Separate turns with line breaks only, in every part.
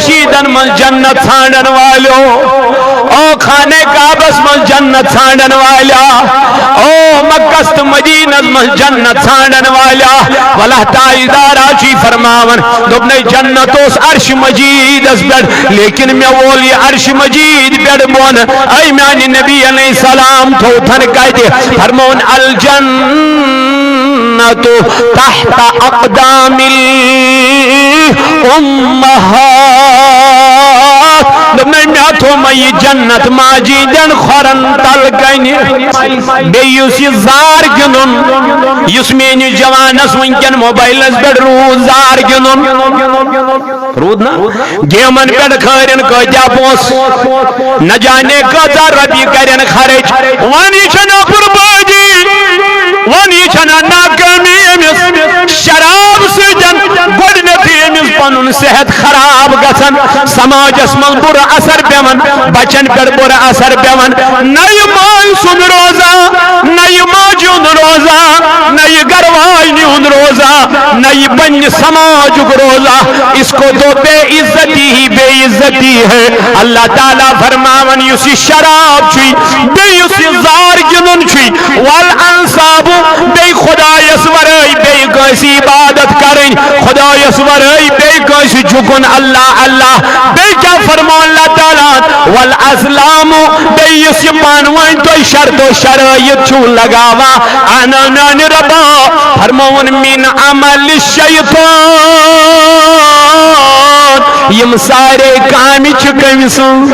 مشیدن من جنت ژھانڈن والو او خانے کعبس من جنت ژھانڈن والا او مکہ تو مدینہ من جنت ژھانڈن والا واللہ تاجدارا چی فرماون دوبنے جنت اس عرش مجید اس بیڑ لیکن میں وولی عرش مجید بیڑ بون اے میانی نبی علیہ السلام تو تھن کہتے فرمون الجنت تحت اقدام الامہات دوبنے میں تو مئی جنت ماجیدن خورن تل گئنی بیوس یہ زار گنن یس مینی جوانس ونکن موبائلس بیڑ روز زار گنن رود نا گیمن بیڑ خیرن کتیا پوس نہ جانے کتا ربی کرن خرچ وانی چھنا قربانی وانی چھنا ناکامی امس شراب سجن گوڑنتی امس پنن صحت خراب گسن سماج اسمل برا اثر پیون بچن پر برا اثر پیون نئی مائی سن روزہ نئی ماجون روزہ نئی گروائی نیون روزہ نئی بن سماج روزہ اس کو تو بے عزتی ہی بے عزتی ہے اللہ تعالیٰ فرماون یوسی شراب چھوئی بے یوسی زار جنن چھوئی والانصاب بے خدا یسورائی بے کیسی عبادت کریں خدا یسورائی بے کیسی جھکن اللہ اللہ بے کیا فرمان اللہ تعالیٰ والاسلام بے یوسی پانوائن تو شرط و شرائط چھو لگاوا آنا نان ربا فرمون من عمل الشیطان یم سارے کامی چکمی سن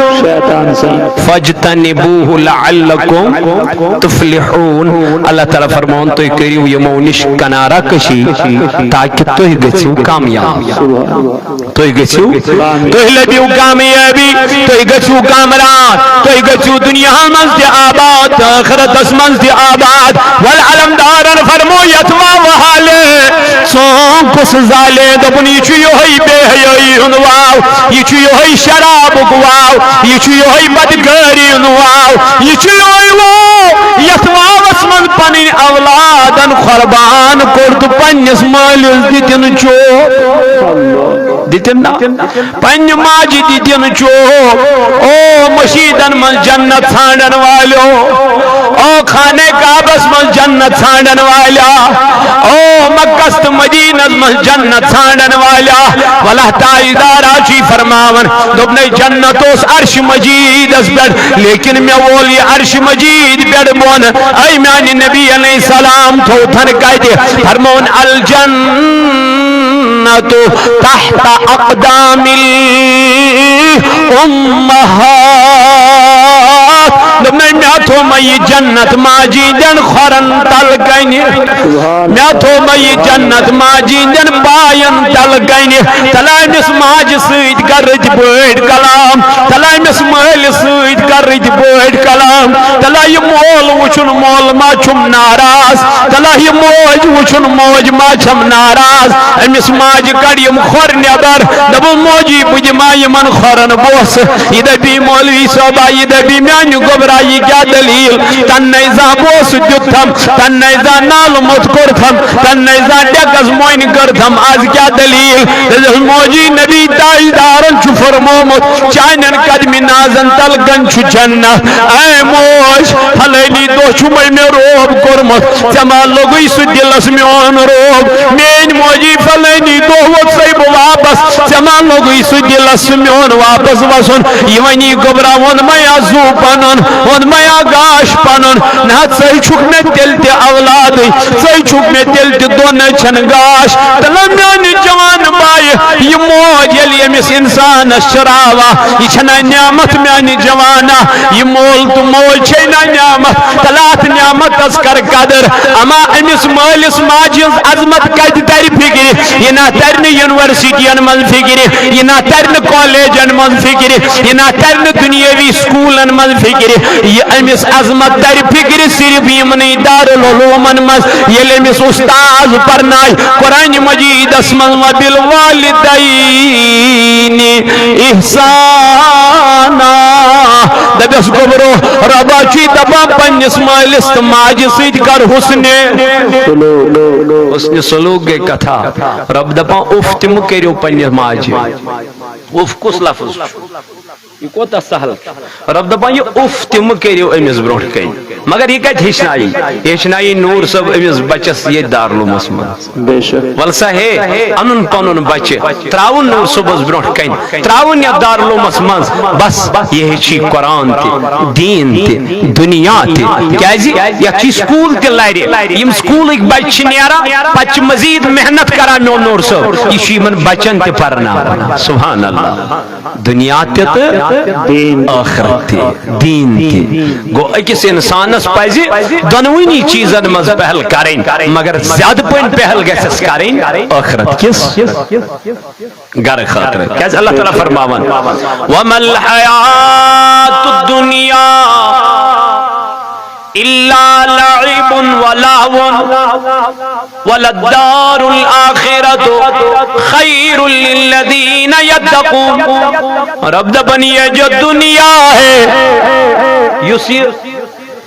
فاجتنبوہ لعلکم تفلحون اللہ تعالیٰ فرمون تو کریو یمونش کنارا کشی تاکہ تو ہی گچھو کامیاب تو ہی گچھو تو ہی لبیو کامیابی تو ہی گچھو کامران تو ہی گچھو دنیا مزد آباد آخرت اسمزد آباد والعلمدارن فرمو یتوا وحالے سون کس زالے دبنی چیو ہی بے حیائی انواو یہ چیو ہی شراب گواو یہ چیو ہی بدگاری انواو یہ چیو ہی وہ یتوا وسمن پنین اولادن خربان کرد پنیس مالیس دیتن چو دیتن نا پنی ماجی دیتن چو او مشیدن من جنت ژھانڈن والو او خانے کعبس من جنت ژھانڈن والا او مکہ تو مدینہ من جنت ژھانڈن والا واللہ تاجدارا چی فرماون دوبنے جنت اس عرش مجید اس بیڑ لیکن میں وولی عرش مجید بیڑ بون اے میانی نبی علیہ السلام تو تھن کہتے فرمون الجنت تحت اقدام الامہات میں تو مئی جنت ماجیدن خورن تل گئنی میں تو مئی جنت ماجیدن بائن تل گئنی تلائمس ماج سید کرد بوئد کلام تلائمس محل سید کرد بوئد کلام تلائی مول وچن مول ما چھم ناراض تلائی موج وچن موج ما چھم ناراض امس ماج کڑیم خور نیبر دبو موجی بج مائی من خورن بوس یہ دبی مولوی صوبہ یہ دبی میانی گبرائی کیا دلیل تن نیزا بوس جتھم تن نیزا نال مت کرتھم تن نیزا ڈیکس موین کرتھم آج کیا دلیل موجی نبی تاجدارن چو فرمومت چائنن قدمی نازن تلگن چو جنت اے موج حلینی دو چومئی میں روب کرمت جمال لوگوی سو دلس میون روب مین موجی فلینی دو وقت سیب واپس جمال لوگوی سو دلس میون واپس وسن یونی گبرا ون میا زو پنن ون میا گاش پنن نہت سہی چھک میں تلتی اولادی سہی چھک میں تلتی دون چھن گاش تلمیانی جوان بائی یہ موج یلی امیس انسان شراوا یہ چھنا نعمت میانی جوانا یہ مول تو مول چھنا نعمت تلات نعمت تذکر قدر اما امیس مالس ماجز عظمت قید تاری فکری یہ نا ترن یونیورسٹین من فکری یہ نا ترن کالیجن من فکری یہ نا ترن دنیاوی سکولن من فکری یہ امیس عظمت تاری فکری صرف یمنی دارالعلومن مز یہ امیس استاذ پرنائی قرآن مجید اسمن و بالوالدین احسانا دبیس گبرو ربا چی دبا پنیس مالست ماجی سید کر حسن حسن سلوک گئی کتھا رب دپان اف تم کریو پنہ ماجہ اف کس لفظ یہ کوتا سہل رب دپان یہ اف تم کریو امس برونٹ کن مگر یہ کت ہچنائی نور صاحب امس بچس یہ دارالعلومس من ولسا ہے انن پنن بچہ تراون نور صبحس برونٹ کن تراون یا دارالعلومس من بس یہ ہچی قرآن تی دین تی دنیا تی کیازی یا چی سکول تی لائرے یم سکول ایک بچ نیرا پچ مزید محنت کرا نور صاحب یہ چی من بچن تی پرنا سبحان اللہ دنیا تی آخرت تی دین تی گو اکس انسانس پزی دونوینی چیزن مز پہل کریں مگر زیادہ پوین پہل گیسس کریں آخرت کس گر خاطر کیس اللہ تعالیٰ فرماون وَمَا الْحَيَاةُ الدُّنْيَا إِلَّا لَعِبٌ وَلَهْوٌ وَلَلدَّارُ الْآخِرَةُ خَيْرٌ لِلَّذِينَ يَتَّقُونَ رب دبن یہ جو دنیا ہے یسیر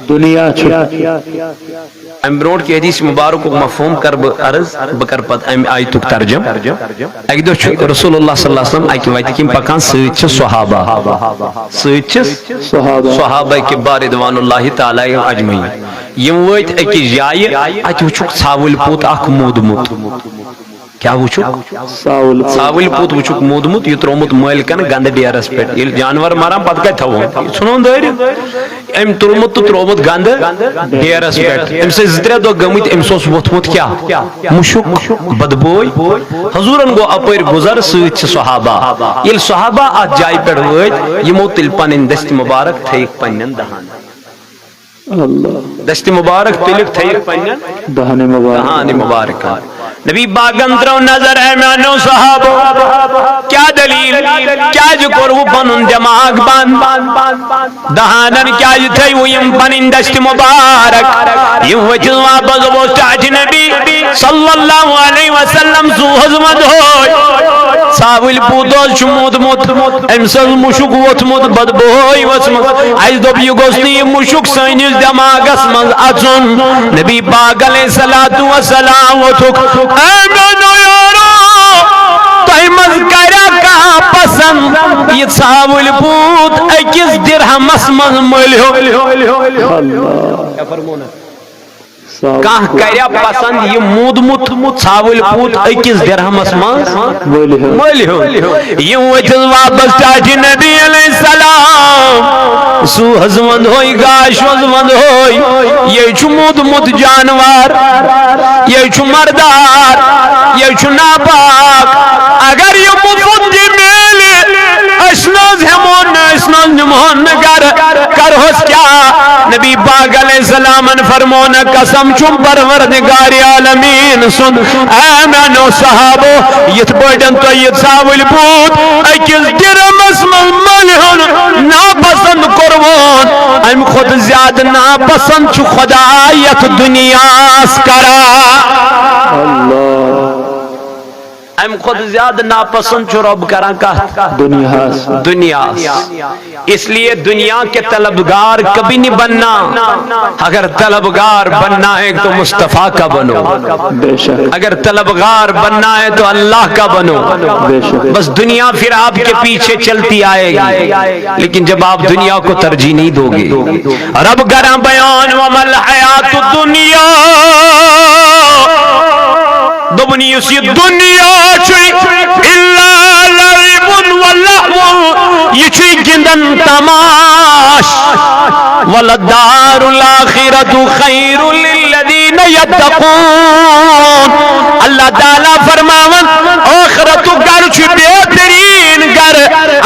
دنیا ام برونٹ کی حدیث مبارک کو مفہوم کر عرض بکر پت ام آیتک ترجم ایک دو رسول اللہ صلی اللہ علیہ وسلم ایک وقت کی پکان سیچ صحابہ صحابہ کبار رضوان اللہ تعالی اجمعین یم وقت ایک جائے ات وچھک ثاول پوت اخ مودمت کیا وچھک ثاول پوت وچھک مودمت یہ ترومت مالکن گند ڈیرس پہ یہ جانور ماران پتہ کیا تھا سنون دیر ام ترمت تو ترومت گند ڈیرس پہ ام سے زدرہ دو گمت ام سوس وطمت کیا مشک بدبوئی حضورن گو اپر گزر سوچ صحابہ یہ صحابہ آج جائی پڑ ہوئے یہ موتل پانن دست مبارک تھیک پنن دہان دست مبارک تلک تھیک پنن دہان مبارک نبی باغندرو نظر ہے میانو صحابو کیا دلیل کیا جو کرو پنن دماغ بان دہانن کیا جو تھے وہ یم پنن دست مبارک یم وچل واپس بوستاج نبی صلی اللہ علیہ وسلم سو حضمت ہوئی ساول پودوز شمود مت امسل مشک وط مت بدبوئی وسمت ایز دو بیگوسنی مشک سینیز دماغ اسمز اچن نبی باغ علیہ السلام وطک ایمنو یارو تیمز کرا کہا پسند یہ ساول پود ایکس درہم اسمز ملیو کیا فرمونا کہاں کریا پسند یہ مودمت ثاول پوت اکس درہم اسمان ملیو یہ وچل واپس تاجی نبی علیہ السلام سو حضمند ہوئی گاش حضمند ہوئی یہ چھو مودمت جانوار یہ چھو مردار یہ چھو ناپاک اگر یہ مفت میلے اشناز ہمون اشناز نمون نگر کرہوس کیا نبی پاک علیہ السلام فرمون قسم چون پروردگار عالمین سن آمنو صحابو یت بڑن تو یہ ساول بود اکس درم اسم ملہن ناپسند قربان ام خود زیادہ ناپسند چو خدایت دنیا اسکرا ام خود زیادہ ناپسند چو رب کران کا دنیا اس لیے دنیا کے طلبگار کبھی نہیں بننا اگر طلبگار بننا ہے تو مصطفیٰ کا بنو اگر طلبگار بننا ہے تو اللہ کا بنو بس دنیا پھر آپ کے پیچھے چلتی آئے گی لیکن جب آپ دنیا کو ترجیح نہیں دو گے رب گرہ بیان وَمَا الْحَيَاةُ الدُّنْيَا دبنی اسی دنیا چھوئی اللہ لعب واللہو یہ چھوئی گندن تماش ولدار الاخرت خیر للذین یتقون اللہ تعالیٰ فرماون آخرت گر چھوئی بہترین گر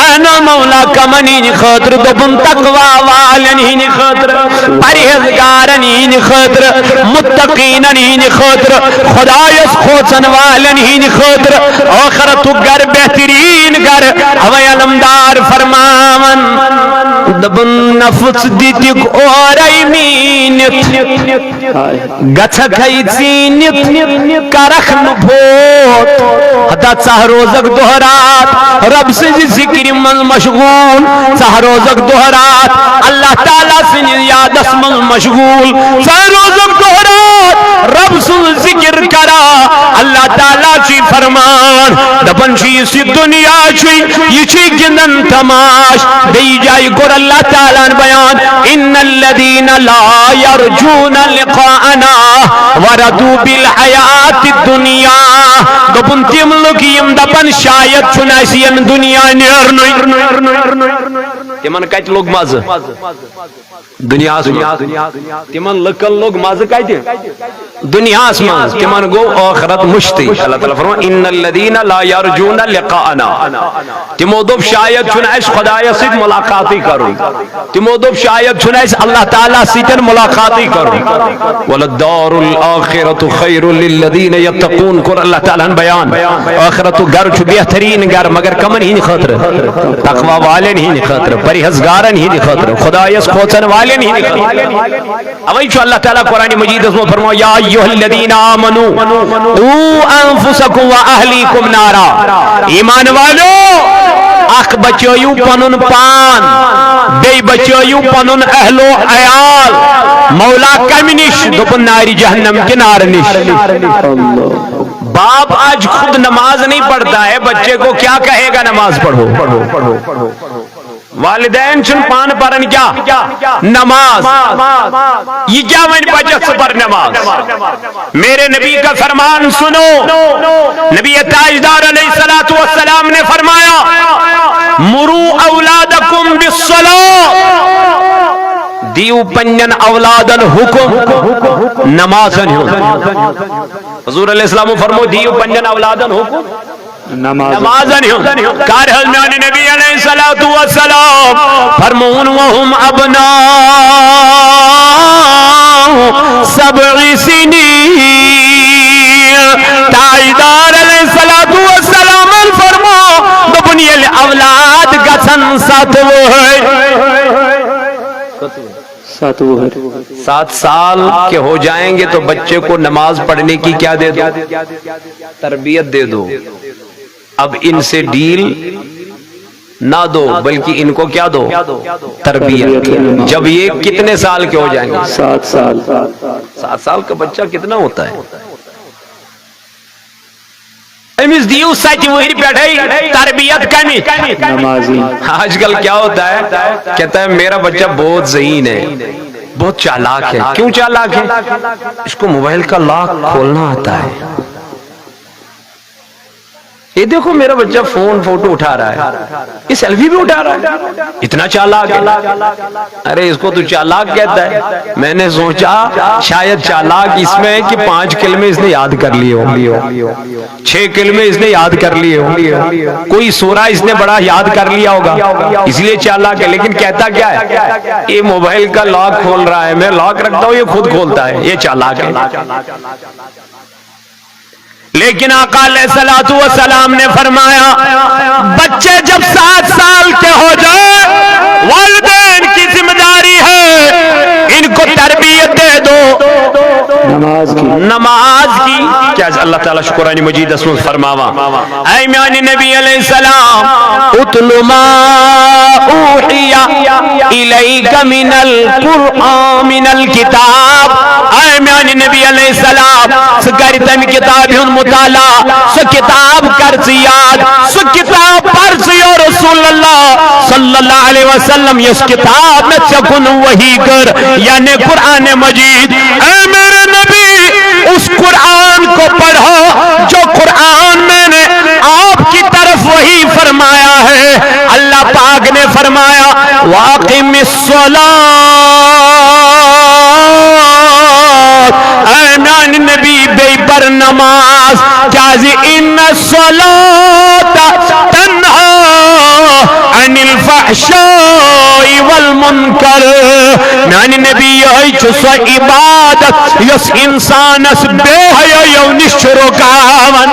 انا مولا کمنین خاطر دبن تقوی والنین خاطر پرہزگارنین خاطر متقیننین خاطر خدایس خوصن والنین خاطر آخرت گر بہترین گر ہوئی علمدار فرماون دبن نفس دیتک اورائی مینت گچھک ہے زینت کرخ نبھوت حتی سہروزک دہرات رب سے ذکر من مشغول سہروزک دہرات اللہ تعالیٰ سے یاد اسم مشغول سہروزک دہرات رب سن ذکر کرا اللہ تعالیٰ چی فرمان دپن چی اسی دنیا چی یہ چی گندن تماش دی جائی گر اللہ تعالیٰ بیان ان الذین لا یرجون لقاءنا وردو بالحیات الدنیا دپن تیم لکیم دپن شاید چنائسین دنیا نیرنوی تیمن کت لوگ ماز دنیا تیمن لکل لوگ ماز کت دنیا اسمان تیمن گو آخرت مشتی اللہ تعالیٰ فرمان ان الذین لا یرجون لقاءنا تیمو دب شاید چنائس خدای سید ملاقاتی کرو تیمو دب شاید چنائس اللہ تعالیٰ سیدن ملاقاتی کرو وللدار الاخرت خیر للذین یتقون کر اللہ تعالیٰ بیان آخرت گر چو بہترین گر مگر کمن ہی خطر تقوی والن ہی خطر پرہیزگارن ہی خطر خدایس کھوچن والن ہی خطر اوئی چو اللہ تعالیٰ قرآن مجید اس میں فرماؤ یا ایوہ الذین آمنوا او انفسکم و اہلیکم نارا ایمان والو اخ بچویو پنن پان بے بچویو پنن اہل و عیال مولا کمنش دپن ناری جہنم کنار نش باپ آج خود نماز نہیں پڑھتا ہے بچے کو کیا کہے گا نماز پڑھو والدین چن پان پرن کیا نماز یہ کیا من بچت پر نماز میرے نبی کا فرمان سنو نبی تاجدار علیہ السلام نے فرمایا مرو اولادکم بالصلاة دیو پنجن اولادن حکم نمازن حضور علیہ السلام فرمو دیو پنجن اولادن حکم نمازن کارہل میانی نبی علیہ السلام فرمون وهم ابناء 7 سنین تاجدار علیہ السلام فرمو دبنی اولاد گسن 7 سال کے ہو جائیں گے تو بچے کو نماز پڑھنے کی کیا دے دو تربیت دے دو اب ان سے ڈیل نہ دو بلکہ ان کو کیا دو تربیت جب یہ کتنے سال کے ہو جائیں گے 7 سال 7 سال کا بچہ کتنا ہوتا ہے امس دیو 7 وہر پہ تربیت کمی نمازی آج کل کیا ہوتا ہے کہتا ہے میرا بچہ بہت ذہین ہے بہت چالاک ہے کیوں چالاک ہے اس کو موبائل کا لاک کھولنا آتا ہے یہ دیکھو میرا بچہ فون فوٹو اٹھا رہا ہے یہ سیلفی بھی اٹھا رہا ہے اتنا چالاک ہے ارے اس کو تو چالاک کہتا ہے میں نے سوچا شاید چالاک اس میں ہے کہ 5 کلمے اس نے یاد کر لیے ہوں 6 کلمے اس نے یاد کر لیے ہوں کوئی سورہ اس نے بڑا یاد کر لیا ہوگا اس لیے چالاک ہے لیکن کہتا کیا ہے یہ موبائل کا لاک کھول رہا ہے میں لاک رکھتا ہوں یہ خود کھولتا ہے یہ چالاک ہے لیکن آقا علیہ السلام نے فرمایا بچے جب 7 سال کے ہو جائے والدین کی ذمہ داری ہے ان کو تربیت دے دو نماز کی کیا اللہ تعالیٰ شکرانی مجید اسم فرماوا اے میانی نبی علیہ السلام اتلو ما اوحی الیک من القرآن من الکتاب اے میانی نبی علیہ السلام سکاری تم کتاب ہن مطالعہ سو کتاب کر یاد سو کتاب پڑھ رسول اللہ صلی اللہ علیہ وسلم اس کتاب میں چکن وہی کر یعنی قرآن مجید اے میرے نبی اس قرآن کو پڑھو جو قرآن میں نے آپ کی طرف وہی فرمایا ہے اللہ پاک نے فرمایا واقم الصلاۃ اے میان نبی بے پر نماز کیازی ان الصلاۃ تنہا عن الفحشاء والمنکر میان نبی یہی چسو عبادت یس انسان اس بے حیاء نشرو کامن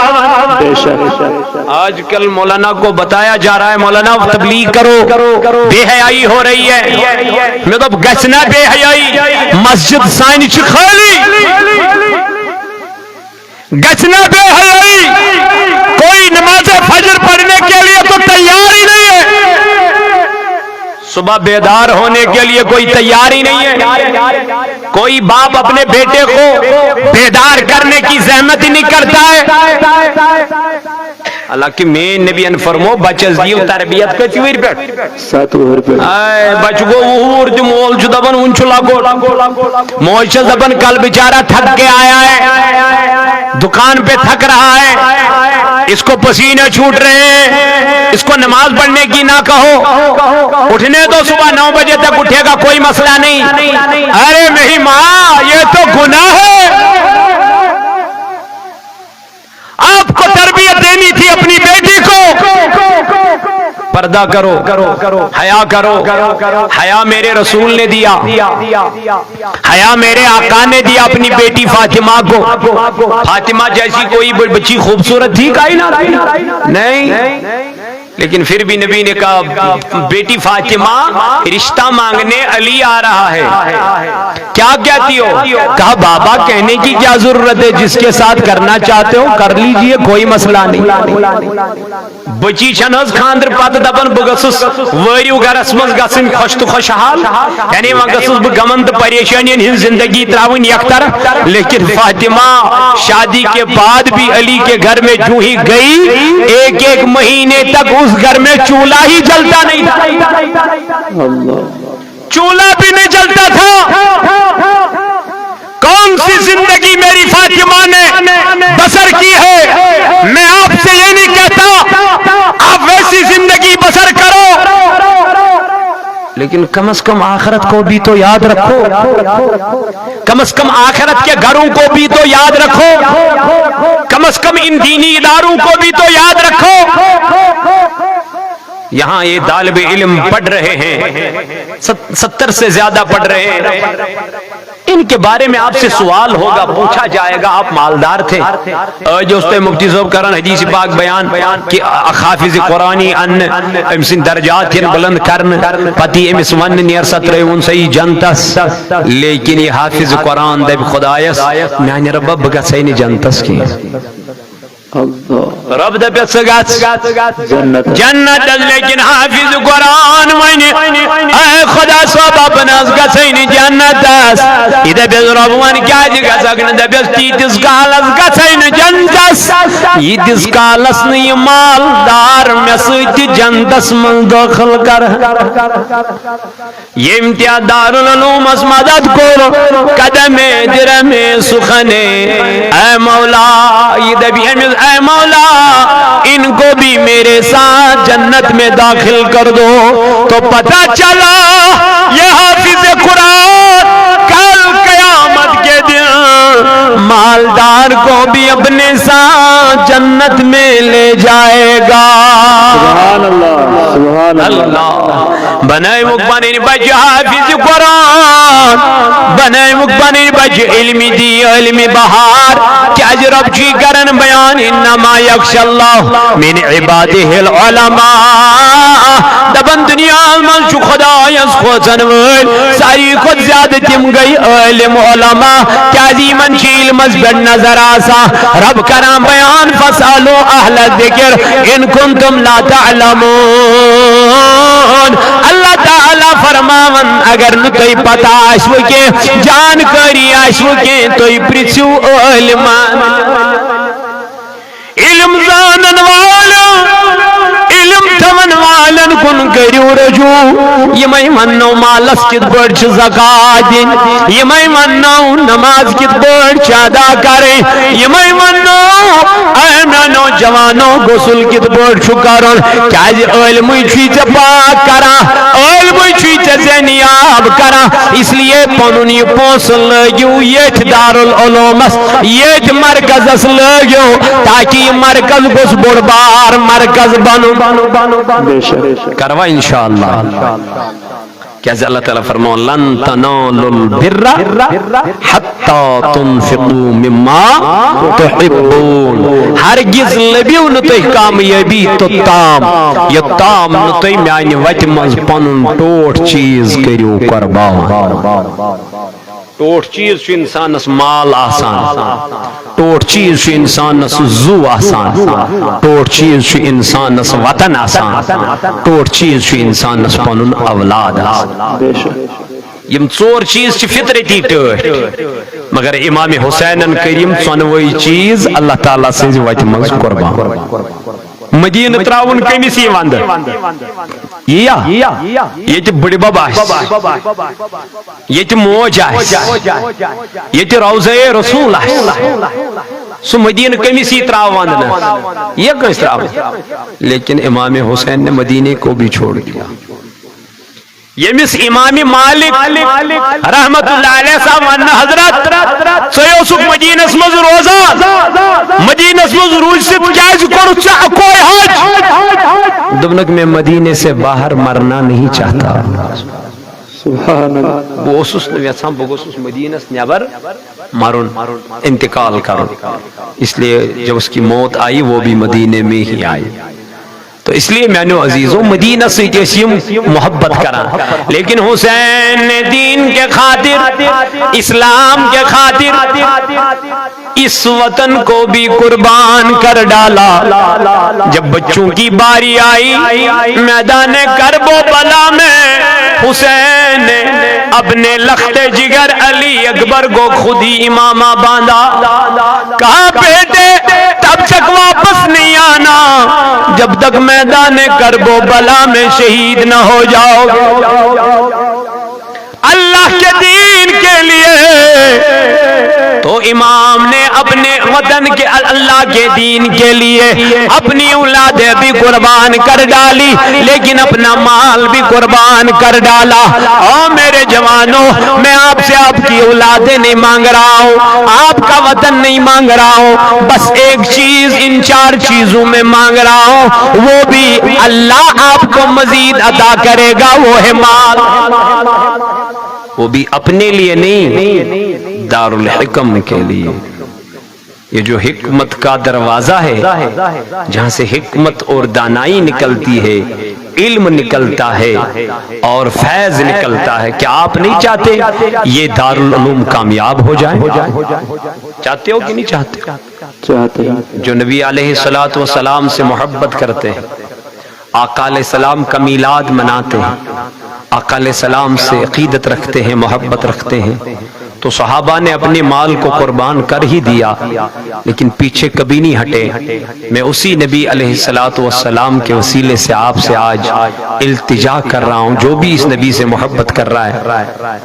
آج کل مولانا کو بتایا جا رہا ہے مولانا تبلیغ کرو بے حیائی ہو رہی ہے میں تو گسنا بے حیائی مسجد سائن چھ خالی گسنا بے حیائی کوئی نماز فجر پڑھنے کے لیے تو تیار ہی نہیں ہے صبح بیدار ہونے کے لیے کوئی تیار ہی نہیں ہے. کوئی باپ اپنے بیٹے کو بیدار کرنے کی زحمت ہی نہیں کرتا ہے. حالانکہ میں نبی فرمو بچس دیو تربیت کچ ویر پہ
7 وہر پہ
بچ گو اور جو مول جو دبن ان چلا گو موج دبن کل بیچارہ تھک کے آیا ہے, دکان پہ تھک رہا ہے, اس کو پسینے چھوٹ رہے ہیں, اس کو نماز پڑھنے کی نہ کہو, اٹھنے تو صبح 9 بجے تک اٹھے گا کوئی مسئلہ نہیں. ارے نہیں ماں یہ تو گناہ ہے. آپ کو تربیت دینی تھی اپنی بیٹی کو, پردہ کرو, حیا کرو. حیا میرے رسول نے دیا, حیا میرے آقا نے دیا اپنی بیٹی فاطمہ کو. فاطمہ جیسی کوئی بچی خوبصورت تھی کائنات نہیں, لیکن پھر بھی نبی نے کہا بیٹی فاطمہ رشتہ مانگنے علی آ رہا ہے, کیا کہتی ہو؟ کہا بابا کہنے کی کیا ضرورت ہے, جس کے ساتھ کرنا چاہتے ہو کر لیجئے کوئی مسئلہ نہیں. بچی چھنز خاندر پت دپن بگسس وریو گرس مز گسن خوش تو خوشحال, یعنی وہاں گسس بغمن تو پریشانین ہن زندگی تراون یک طرف. لیکن فاطمہ شادی کے بعد بھی علی کے گھر میں جو ہی گئی 1 مہینے تک اس گھر میں چولہا ہی جلتا نہیں تھا, چولہا بھی نہیں جلتا تھا. کون سی زندگی میری فاطمہ نے بسر کی ہے؟ میں آپ سے یہ نہیں کہتا آپ ویسی زندگی بسر کرو, لیکن کم از کم آخرت کو بھی تو یاد رکھو, کم از کم آخرت کے گھروں کو بھی تو یاد رکھو, کم از کم ان دینی اداروں کو بھی تو یاد رکھو. یہاں یہ طالب علم پڑھ رہے ہیں, 70 سے زیادہ پڑھ رہے ہیں, ان کے بارے میں آپ سے سوال ہوگا, پوچھا جائے گا آپ مالدار تھے. جو اس پہ مفتی صاحب کرن حدیث پاک بیان کہ حافظ قرآنی ان امسن درجات تھین بلند کرن پتی امس ون نیر 17 19 جنتس, لیکن یہ حافظ قرآن دب خدایس میانہ رب بگسین جنتس کی رب دب سگات جنت, لیکن حافظ قرآن اے خدا صاحب اپناس گسین جنت یہ دب رب ون کیا جی گسن دب تیتس کالس گسین جنتس, یہ دس کالس نہیں مالدار میں سوچ جنتس من داخل کر. یہ امتیاز دارالعلوم اس مدد کو قدم درم سخنے اے مولا, یہ دبی اے مولا ان کو بھی میرے ساتھ جنت میں داخل کر دو. تو پتہ چلا یہ حافظ قرآن کل قیامت کے دن مالدار کو بھی اپنے ساتھ جنت میں لے جائے گا.
سبحان اللہ, سبحان
اللہ. بنائے مقبانی بج حافظ قرآن, بنائے مقبانی بج علمی دی علمی بہار, کیا رب جی کرن بیان انما یخشى اللہ من عباده العلماء. دبن دنیا من چو خدا یس خوزن ول ساری خود زیادہ تم گئی علم علماء, کیا من چی علم از بن نظر آسا. رب کرام بیان فسالو اہل الذکر ان کنتم لا تعلمون. اللہ تعالی فرماون اگر نو توی پتا آشو کے جانکاری آشو کے توی پرچو علمان. علم زانن والا علم تمن والن کن کریو رجوع. یہ میں منو مالس کت بڑھ زکاة دین, یہ میں منو نماز کت بڑھ ادا کریں, یہ میں منو اے نو جوانوں غسل کت بڑھ کرن. کیا علم چیز پاک کرا, علم چیز زینیاب کرا, اس لیے پنن یہ پونس لگیو یہ دارالعلوم یہ مرکز لگیو تاکہ یہ مرکز گس بڑ بار مرکز بنو کروا انشاءاللہ. کیا اللہ تعالیٰ فرمو لن تنالوا البر حتی تنفقوا مما تحبون. ہرگز لبیو نتوی کامیابی تو تام, یہ تام نتوی میانی وت مز پنن ٹوٹ چیز کریو قربان. ٹوٹ چیز انسانس مال آسان، ٹوٹ چیز انسانس زو آسان، ٹوٹ چیز انسانس وطن آسان، ٹوٹ چیز انسانس پنن اولاد آسان. یم ژور چیز چھ فطرتی ٹھٹ، مگر امام حسینن کریم ژۄنوے چیز اللہ تعالیٰ سٕنزِ وتہِ منٛز قربان. مدینہ تراون کٔمِسی وندٕ ییا ییٚتہِ بٕڈِ بب آسہِ، ییٚتہِ موج آسہِ، ییٚتہِ روضے رسول آسہِ، سُہ مدینہ کٔمِسی تراو وندنس یہ کٲنٛسہِ تراو، لیکن امام حسین نے مدینے کو بھی چھوڑ دیا. یمس امام مالک رحمت اللہ علیہ صاحب ون حضرت ژے اوسُکھ مدینس مز روزان، مدینس مز روزِتھ کیازِ کوٚرُتھ ژےٚ اکوے حج؟ دوٚپنکھ میں مدینے سے باہر مرنا نہیں چاہتا.
سبحان اللہ.
بہٕ اوسُس نہٕ یژھان بہٕ گوٚژھُس مدینس نیبر مرُن، انتقال کرُن، اس لیے جب اس کی موت آئی وہ بھی مدینے میں ہی آئی. تو اس لیے میانو عزیزوں مدینہ سے محبت کرا، لیکن حسین نے دین کے خاطر، اسلام کے خاطر اس وطن کو بھی قربان کر ڈالا. جب بچوں کی باری آئی میدان کرب و بلا میں، حسین نے اپنے لخت جگر علی اکبر کو خود ہی امامہ باندھا. کہا بیٹے تب تک واپس نہیں آنا جب تک میدان کرب و بلا میں شہید نہ ہو جاؤ. اللہ کے دین کے لیے تو امام نے اپنے وطن کے اللہ کے دین کے لیے اپنی اولادیں بھی قربان کر ڈالی، لیکن اپنا مال بھی قربان کر ڈالا. اور میرے جوانوں، میں آپ سے آپ کی اولادیں نہیں مانگ رہا ہوں، آپ کا وطن نہیں مانگ رہا ہوں، بس ایک چیز ان چار چیزوں میں مانگ رہا ہوں، وہ بھی اللہ آپ کو مزید عطا کرے گا، وہ ہے مال. وہ بھی اپنے لیے نہیں، دارالحکم کے لیے. یہ جو حکمت کا دروازہ ہے، جہاں سے حکمت اور دانائی نکلتی ہے، علم نکلتا ہے اور فیض نکلتا ہے. کیا آپ نہیں چاہتے یہ دارالعلوم کامیاب ہو جائے؟ چاہتے ہو کہ نہیں چاہتے؟
چاہتے ہیں.
جو نبی علیہ الصلوۃ والسلام سے محبت کرتے ہیں، آقا علیہ السلام کا میلاد مناتے ہیں، آقا علیہ السلام سے عقیدت رکھتے ہیں، محبت رکھتے ہیں، تو صحابہ نے اپنے مال کو قربان کر ہی دیا، لیکن پیچھے کبھی نہیں ہٹے. میں اسی نبی علیہ الصلوۃ والسلام کے وسیلے سے آپ سے آج التجا کر رہا ہوں، جو بھی اس نبی سے محبت کر رہا ہے،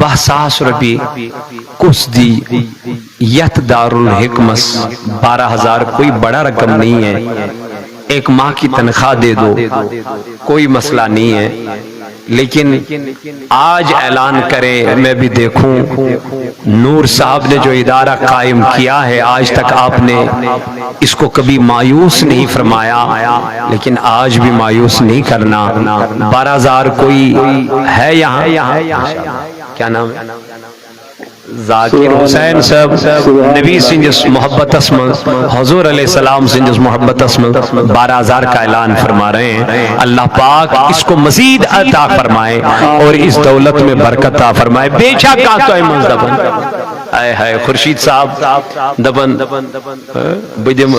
10,000 روپے کس دی یت دارالحکمت، 12,000 کوئی بڑا رقم نہیں ہے، ایک ماہ کی تنخواہ دے دو، کوئی مسئلہ نہیں ہے. لیکن آج اعلان کریں، میں بھی دیکھوں نور صاحب نے جو ادارہ قائم کیا ہے، آج تک آپ نے اس کو کبھی مایوس نہیں فرمایا، لیکن آج بھی مایوس نہیں کرنا. 12,000 کوئی ہے یہاں؟ کیا نام ہے؟ ذاکر حسین صاحب نبی سنجس محبت اسمن، حضور علیہ السلام سنجس محبت اسمن 12,000 کا اعلان فرما رہے ہیں. اللہ پاک اس کو مزید عطا فرمائے اور اس دولت میں برکت عطا فرمائے. بیچا کا تو ہے منظبن آئے ہائے خورشید صاحب دبن بدم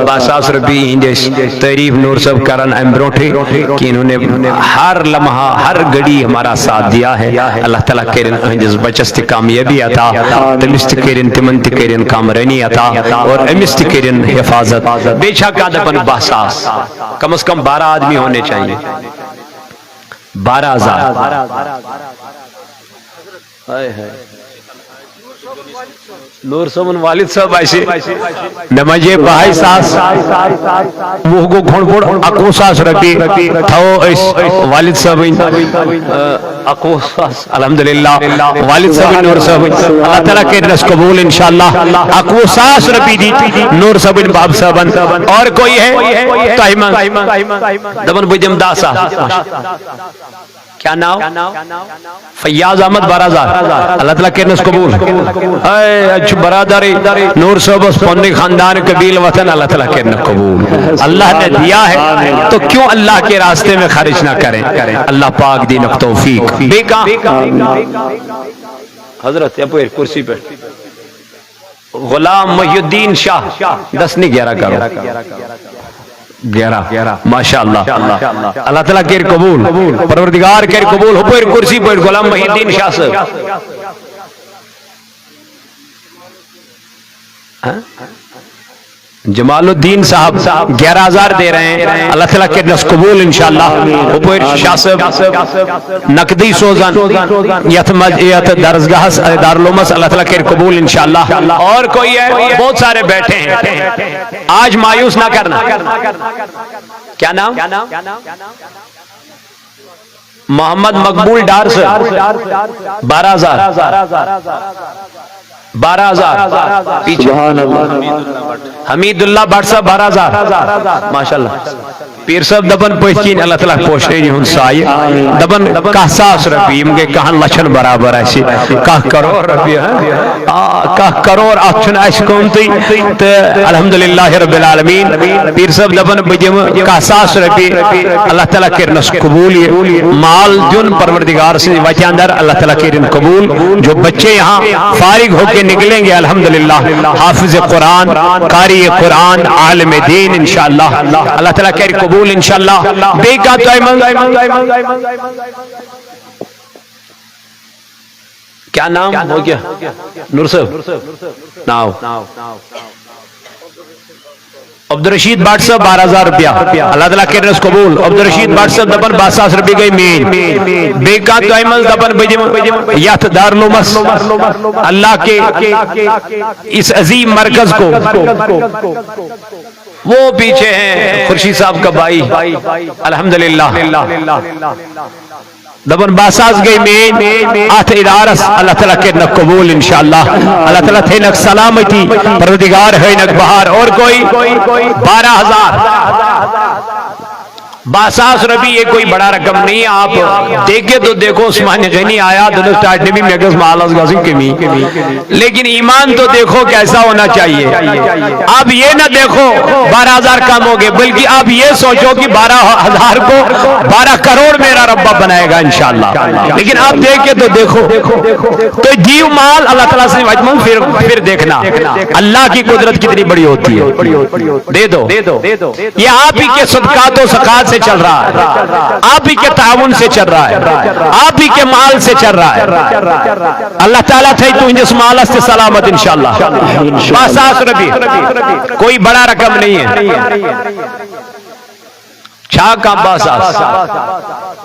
10,000 روپے ہندس تعریف نور صاحب کرن امبروٹے کہ انہوں نے ہر لمحہ ہر گھڑی ہمارا ساتھ دیا ہے. اللہ تعالیٰ کرن ہندس بچست کامیابی عطا، تمست کرن تمنت کرن کامرانی عطا، اور امست کرن حفاظت. بیچا کا دبن 12,000 کم از کم 12 آدمی ہونے چاہیے. 12,000 آئے ہائے نور صاحب والد صاحب ایسے نمجے بہائی ساس وہ کو کھون پوڑ اکو ساس رکھتی تھاو اس والد صاحب اکو ساس الحمدللہ والد صاحب نور صاحب اللہ تعالیٰ کے رس قبول انشاءاللہ اکو ساس رکھی دی نور صاحب باب صاحب. اور کوئی ہے تاہیمان دبن بجم داسا کیا نام؟ فیاض احمد 12,000 اللہ تعالیٰ کرنے اس قبول. اے اچھ برادری نور صاحب اس پونے خاندان قبیل وطن اللہ تعالیٰ کرنے قبول. اللہ نے دیا ہے تو کیوں اللہ کے راستے میں خرچ نہ کریں؟ اللہ پاک دین توفیق. حضرت اپویر کرسی پہ غلام محی الدین شاہ 10 نہیں 11 کرو 11 ماشاءاللہ اللہ تعالیٰ کے قبول پروردگار کے قبول اپویر کرسی پہ غلام محی الدین شاہ سے جمال الدین صاحب 11,000 دے رہے ہیں اللہ تعالیٰ کے نس قبول انشاءاللہ اپویر شاہ صاحب نقدی سوزن یت درسگاہ دارالعلوم اللہ تعالیٰ کے قبول انشاءاللہ اور کوئی ہے بہت سارے بیٹھے ہیں آج مایوس نہ کرنا کیا نام محمد مقبول ڈار سے 12,000 پیچھے حمید اللہ بٹ صاحب 12,000 ماشاءاللہ پیر صاحب دبن پہچین اللہ تعالیٰ پوشے جی ہن سائی دبن 1,000 روپی امگے کہاں لچھن برابر ایسی 1 کروڑ روپی 1 کروڑ اچھن ایس کونتی تو الحمدللہ رب العالمین پیر صاحب دبن بجم 1,000 روپی اللہ تعالیٰ کرنس قبول مال جن پروردگار سے وجہ اندر اللہ تعالیٰ کرن قبول جو بچے یہاں فارغ ہو کے نکلیں گے الحمدللہ حافظ قرآن قاری قرآن عالم دین انشاءاللہ اللہ تعالیٰ کے قبول انشاءاللہ بے کا تو کیا نام ہو گیا نور صاحب ناؤ عبدالرشید بٹ صاحب 12,000 روپیہ اللہ تعالیٰ کے رس قبول عبدالرشید بٹ صاحب دبن 62 روپیہ گئی مین بے کا تو ایمل دبن بجم یت دارالعلوم اللہ کے اس عظیم مرکز کو وہ پیچھے ہیں خورشید صاحب کا بھائی الحمدللہ دبن باساز گئی مین آتھ ادارس اللہ تعالیٰ کے نک قبول انشاءاللہ اللہ تعالیٰ تھے نک سلامتی پروردگار ہے نک بہار اور کوئی 12,000 62 روپی یہ کوئی بڑا رقم نہیں ہے آپ دیکھے تو دیکھو عثمان غنی آیا دلس ٹاٹ نے بھی میگز مالز گازی کمی لیکن ایمان تو دیکھو کیسا ہونا چاہیے آپ یہ نہ دیکھو 12,000 کم ہوگے بلکہ آپ یہ سوچو کہ 12,000 کو 12 کروڑ میرا ربہ بنائے گا انشاءاللہ لیکن آپ دیکھے تو دیکھو تو جیو مال اللہ تعالیٰ سے وجمن پھر دیکھنا اللہ کی قدرت کتنی بڑی ہوتی ہے دے دو یہ آپ ہی کے صدقات و سقات سے چل رہا ہے آپ ہی کے تعاون سے چل رہا ہے آپ ہی کے مال سے چل رہا ہے اللہ تعالیٰ تھے تو انجس مال سے سلامت انشاءاللہ 62 روپی کوئی بڑا رقم نہیں ہے چھا کا 62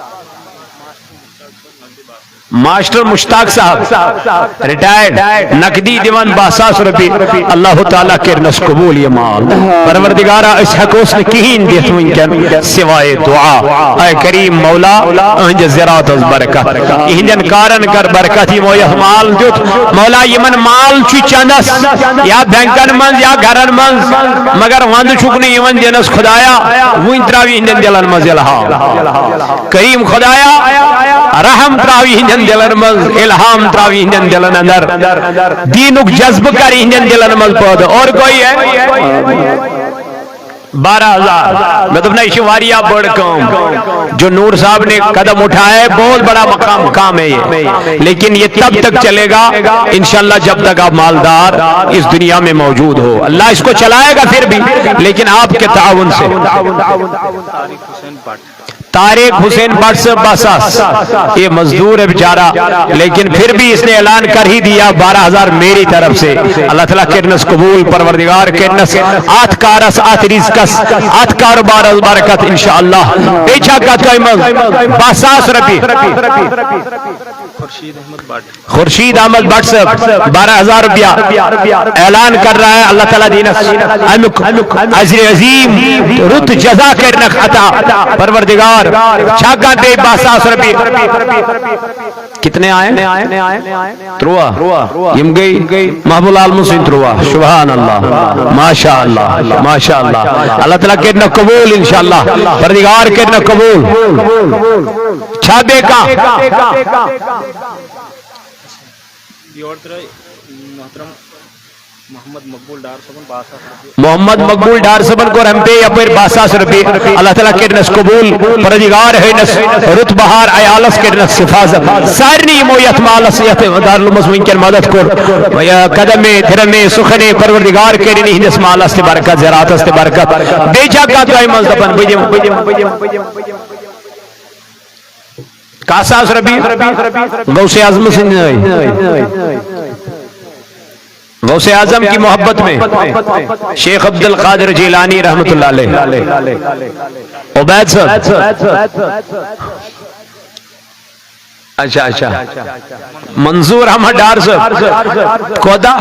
ماسٹر مشتاق صاحب ریٹائرڈ نقدی دیوان 62 روپی اللہ تعالیٰ کے نس قبول یہ مال پروردگارہ اس حقوص نے کہیں دیت منکن سوائے دعا اے کریم مولا انج زرات از برکت انجن کارن کر برکتی مویا مال دیت مولا یمن مال چو چندس یا بینکن منز یا گھرن منز مگر وند چکنے یمن دینس خدایا وہ انتراوی انجن دلن منز الہام کریم خدایا رحم تراوی انجن دلن مز الہام تراوی ہندن دلن اندر دینک جذب کر ہندن دلن مز پود اور کوئی ہے 12,000 مطلب نہ اشواریہ بڑھ کام جو نور صاحب نے قدم اٹھایا ہے بہت بڑا مقام کام ہے یہ لیکن یہ تب تک چلے گا انشاءاللہ جب تک آپ مالدار اس دنیا میں موجود ہو اللہ اس کو چلائے گا پھر بھی لیکن آپ کے تعاون سے طارق حسین بٹ سے 62 یہ مزدور ہے بیچارہ لیکن پھر بھی اس نے اعلان کر ہی دیا 12,000 میری طرف سے اللہ تعالیٰ کرنس قبول پروردگار کرنس آتھ کارس آتھ رزقس آتھ کاروبار از برکت انشاءاللہ بیچا کا قیمت 62 روپی خورشید احمد بٹ سے 12,000 روپیہ اعلان کر رہا ہے اللہ تعالیٰ دینس عزر عظیم رت جزا کرنک عطا پروردگار چھاکا دے 62 روپی کتنے آئے تروا یم گئی محبول عالمسین تروا سبحان اللہ ماشاءاللہ ماشاءاللہ اللہ تعالیٰ کرنا قبول انشاءاللہ پروردگار کرنا قبول چھابے کا محمد مقبول ڈار صبن کو رحمتے یا پھر 62 روپے اللہ تعالیٰ کرنس قبول پردگار ہے نس رت بہار عیالس کرنس حفاظت سارنی مویت مالس یت دارالعلوم وینکن مدد کر قدم دھرم سخن پروردگار کرنی ہندس مالس تے برکت زراعتس تے برکت بیجا کا دعائی منز دپن بجم کاساس ربی غوث اعظم سن غوث اعظم کی محبت میں شیخ عبد القادر جیلانی رحمت اللہ علیہ عبید صاحب اچھا منظور احمد ڈار صاحب کودا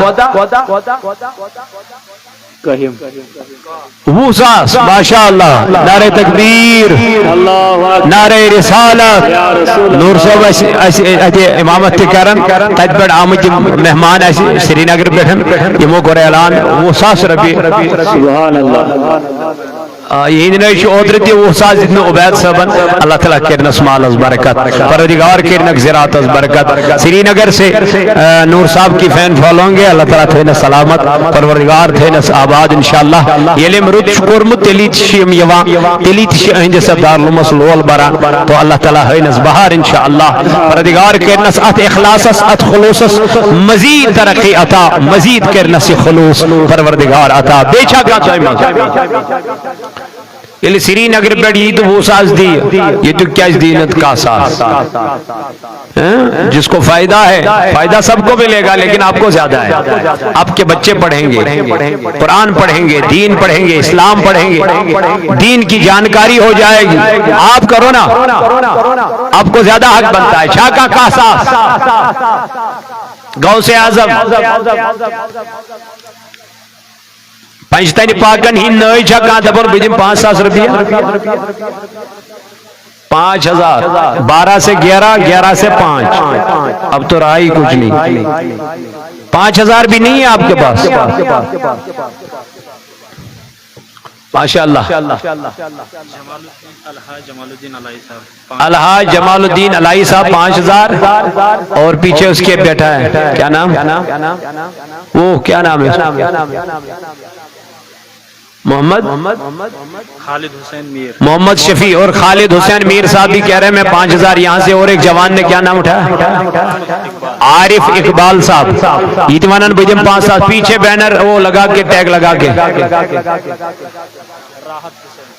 ووساس ماشاءاللہ نعرہ تکبیر نعرہ رسالت نور صاحب امامت کرن تت پہ آمت مہمان سری نگر پہ یمو کور اعلان ووساس ربی
سبحان اللہ
یہ اوتر تہ وہ ساس دن عبید صاحبن اللہ تعالیٰ کرنس مالس برکت پروردگار کرنک زراعتس برکت سری نگر سے نور صاحب کی فین فالوئنگ ہے اللہ تعالیٰ تھینس سلامت پروردگار تھینس آباد انشاءاللہ یلیم رد شکرمت تلیت شیم یوان تلیت شہنج سب دارالعلومس لول بران تو اللہ تعالیٰ ہینس بہار انشاءاللہ پروردگار کرنس ات اخلاصس ات خلوصس مزید ترقی عطا مزید کرنس خلوص پروردگار عطا بیچا کا چاہیے یہ سری نگر پر یہ تو وہ ساز دی یہ تو کیا دینت کا ساز جس کو فائدہ ہے فائدہ سب کو ملے گا لیکن آپ کو زیادہ ہے آپ کے بچے پڑھیں گے قرآن پڑھیں گے دین پڑھیں گے اسلام پڑھیں گے دین کی جانکاری ہو جائے گی آپ کرو نا آپ کو زیادہ حق بنتا ہے چھاکا کا ساز غوث اعظم پنجتنی پاکن ہی نئی چھکان دبر بجم 5,000 روپیہ 5,000 12 سے 11 11 سے 5 اب تو رہا ہی کچھ نہیں 5,000 بھی نہیں ہے آپ کے پاس ماشاءاللہ الحاج جمال الدین علائی صاحب 5,000 اور پیچھے اس کے بیٹھا ہے کیا نام وہ کیا نام ہے محمد
خالد حسین میر
محمد شفیع اور خالد حسین میر صاحب بھی کہہ رہے ہیں میں 5,000 یہاں سے اور ایک جوان نے کیا نام اٹھایا عارف اقبال صاحب ایتوانن بجم 5,000 پیچھے بینر وہ لگا کے ٹیگ لگا کے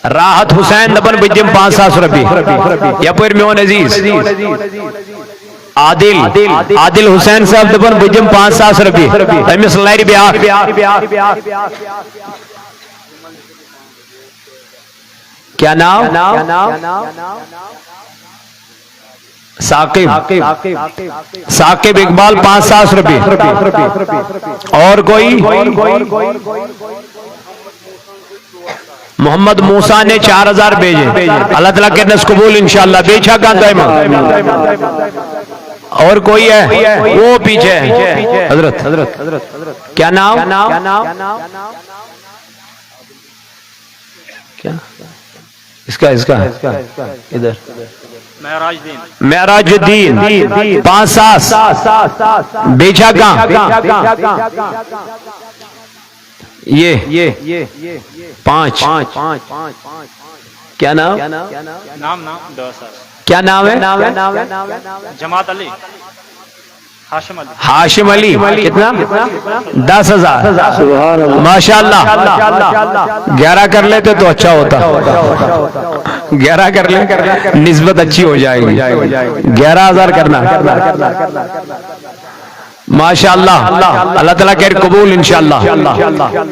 راحت حسین دبن بجم 5,000 روپیہ یا پھر میون عزیز عادل حسین صاحب دبن بجم 5,000 روپیہ تمس لری بیاہ کیا نام ثاقب اقبال 5,000 روپے اور کوئی محمد موسیٰ نے 4,000 بھیجے اللہ تعالیٰ کے نس قبول انشاءاللہ بیچا کا دائمہ اور کوئی ہے وہ پیچھے ہے حضرت کیا نام کیا اس کا ادھر معراج الدین 5,000 بیچا کہاں یہ 5 کیا نام کیا نام ہے
جماعت علی
ہاشم علی کتنا 10,000 ماشاءاللہ 11 کر لیتے تو اچھا ہوتا 11 کر لیں نسبت اچھی ہو جائے گی 11,000 کرنا ماشاءاللہ اللہ تعالیٰ کہہ قبول انشاءاللہ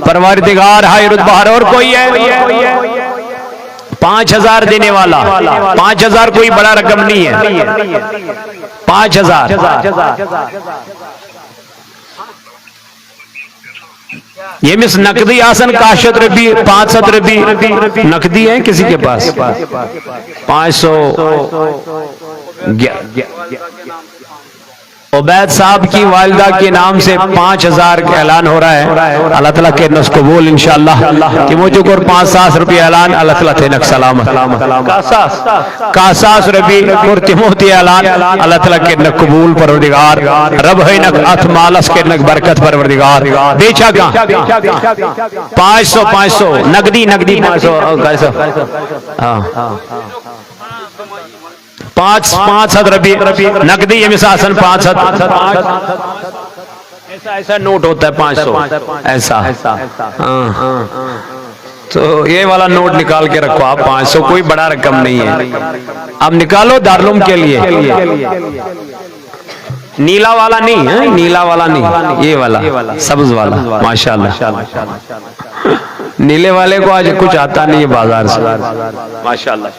پروردگار حیرت بہار اور کوئی ہے 5,000 دینے والا 5,000 کوئی بڑا رقم نہیں ہے 5,000 یہ مس نقدی آسن 500 روپی 500 روپی نقدی ہے کسی کے پاس 500 عبید صاحب کی والدہ کے نام سے 5000 کا اعلان ہو رہا ہے. اللہ تعالیٰ کے نس قبول انشاءاللہ. تیموچو کو 500 روپیہ اعلان. اللہ تعالیٰ تینک سلامت. کاساس ربی اور تیموتی اعلان. اللہ تعالیٰ کے نک قبول پروردگار. رب ہے نک ات مالس کے نک برکت پروردگار. بیچا گا 500 نقدی 500 500 روپیے نقدی یمس آسن 500 ایسا نوٹ ہوتا ہے 500 ایسا. تو یہ والا نوٹ نکال کے رکھو آپ. 500 کوئی بڑا رقم نہیں ہے. اب نکالو دارالعلوم کے لیے. نیلا والا نہیں ہے, نیلا والا نہیں, یہ والا سبز والا. ماشاءاللہ نیلے والے کو آج کچھ آتا نہیں ہے بازار سے. ماشاءاللہ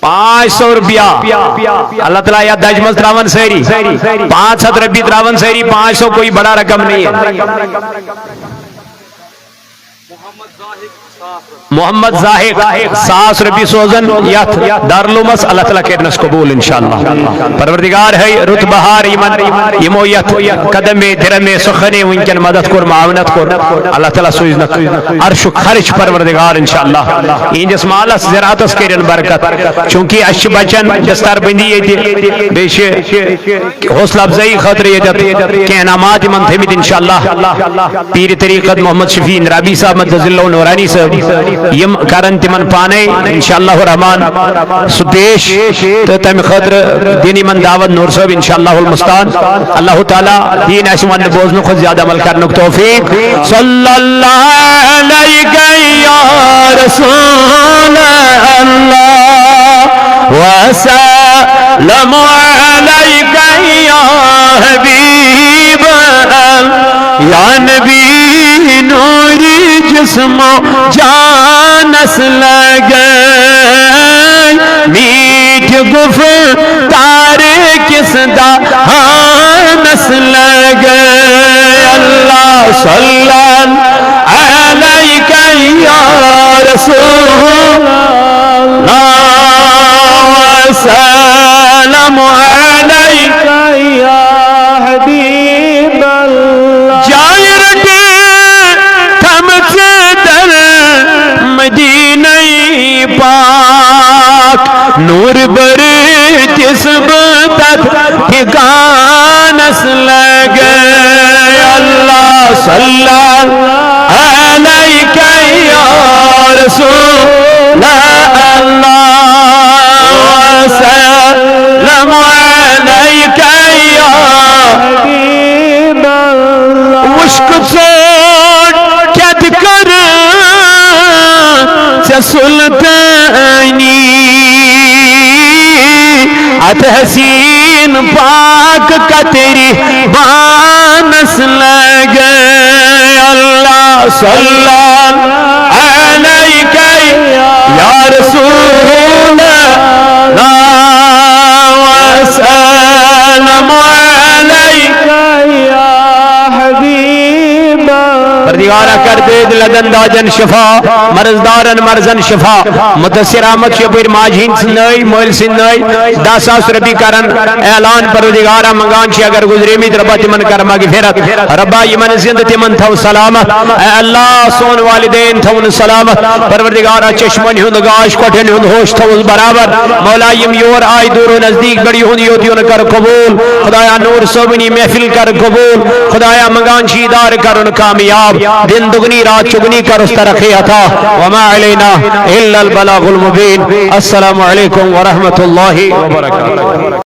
500 روپیہ. اللہ تعالیٰ یا دجمل تراون سیری 500 روپیہ تراون سیری. 500 کوئی بڑا رقم نہیں ہے. محمد زاہد 100 روپیہ سوزن یت دارالعلومس. اللہ تعالیٰ کے نس قبول انشاءاللہ. پروردگار ہے رت بہار یمن یمو یت قدم درم سخنے ونکن مدد کر معاونت کر. اللہ تعالیٰ سوزنت عرش خرچ پروردگار انشاءاللہ. اینجس مالس زراعتس کرن برکت. چونکہ اش بچن دستار بندی یہ بیش حوصلہ افزائی خاطر یہ کہ انعامات من تھمت انشاءاللہ. پیر طریقت محمد شفیع رابی صاحب مدد اللہ نورانی صاحب یم کرن تمن پانے انشاءاللہ الرحمن سپیش تو تم خاطر دینی من دعوت نور صاحب انشاءاللہ المستان. اللہ تعالی دین اسمان بوزن خود زیادہ عمل کرنے کو توفیق. صلی اللہ علیہ یا رسول اللہ وسلم علیہ یا حبیب یا نبی نوری جسم و جانس لگے میٹھ گفتار کس دہانس لگے. اللہ صلی علیہ یا رسول اللہ وسلم علیہ یا حبیب اللہ. مدینہ پاک نور بر جسم تک ٹھکانس لگے. اللہ صلی علیہ یا رسول اللہ وسلم علیہ یا حبیب اللہ. عشق چھوڑ کت کر سلطانی ات حسین پاک کا تیری بانس لگے. اللہ صلی علیہ یا رسول اللہ وسلم علیہ یا حبیب. پردگارہ کر دے دلدن داجن شفا مرزدارن مرزن شفا. متصر آمد شبیر ماجین سنائی مویل سنائی 10,000 روپی کرن اعلان. پروردگارہ منگان چی اگر گزری مید ربا تمن کرما گفرت. ربا یمن زند تمن تھو سلامت. اے اللہ سون والدین تھون سلامت. پروردگارہ چشمن ہند گاش کٹن ہند ہوش تھوز برابر. مولا یم یور آئی دور و نزدیک بڑی ہند یوتیون کر قبول. خدایا نور صوبنی محفل کر قبول. خدایا منگان چی دار کرن کامیاب. دن دگنی رات چگنی کر اس ترقی عطا. وما علینا الا البلاغ المبین. السلام علیکم ورحمۃ اللہ وبرکاتہ.